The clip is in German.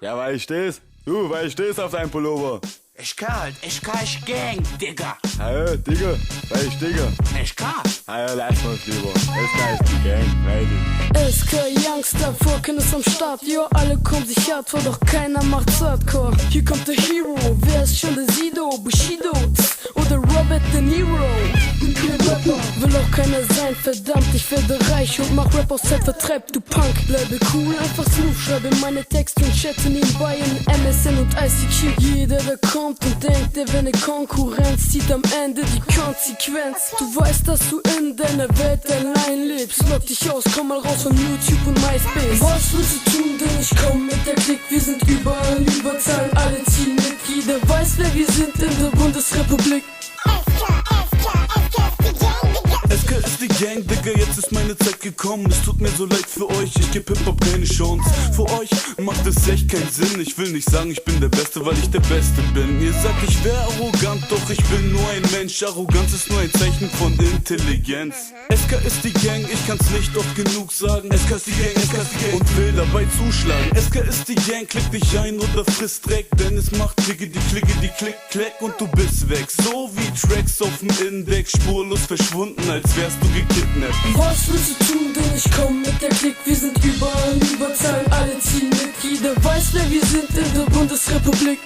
Ja, weil ich steh's. Du, weil ich steh's auf deinem Pullover. SK halt, SK ist Gang, Digga. Ja, Digga, weil ich Digga. SK. Ja, lass mal's lieber. SK ist die Gang, freilich. SK Youngster, Vorken ist am Start. Jo, alle kommen sich hart vor, doch keiner macht Hardcore. Hier kommt der Hero, wer ist schon der Sido? Bushido oder Robert De Niro? Will auch keiner sein, verdammt, ich werde reich und mach Rap aus Zeit, vertreib du Punk. Bleibe cool, einfach smooth, schreibe meine Texte und chatte nebenbei in MSN und ICQ. Jeder, der kommt und denkt, der wäre ne Konkurrenz, zieht am Ende die Konsequenz. Du weißt, dass du in deiner Welt allein lebst. Lock dich aus, komm mal raus von YouTube und MySpace. Was willst du tun, denn ich komm mit der Klick. Wir sind überall, überzahlen alle ziehen mit. Jeder weiß, wer wir sind in der Bundesrepublik. SK ist die Gang, Digga, jetzt ist meine Zeit gekommen. Es tut mir so leid für euch, ich geb Hip-Hop keine Chance. Für euch macht es echt keinen Sinn. Ich will nicht sagen, ich bin der Beste, weil ich der Beste bin. Ihr sagt, ich wär arrogant, doch ich bin nur ein Mensch. Arroganz ist nur ein Zeichen von Intelligenz. SK ist die Gang, ich kann's nicht oft genug sagen. SK ist die Gang, SK ist die Gang und will dabei zuschlagen. SK ist die Gang, klick dich ein oder friss Dreck, denn es macht Klicke, die Klick, Klack und du bist weg. So wie Tracks auf dem Index, spurlos verschwunden, als wärst du gekidnappt. Was willst du tun, denn ich komm mit der Klick. Wir sind überall, überzahlen alle ziehen mit. Jeder weiß, wer wir sind in der Bundesrepublik.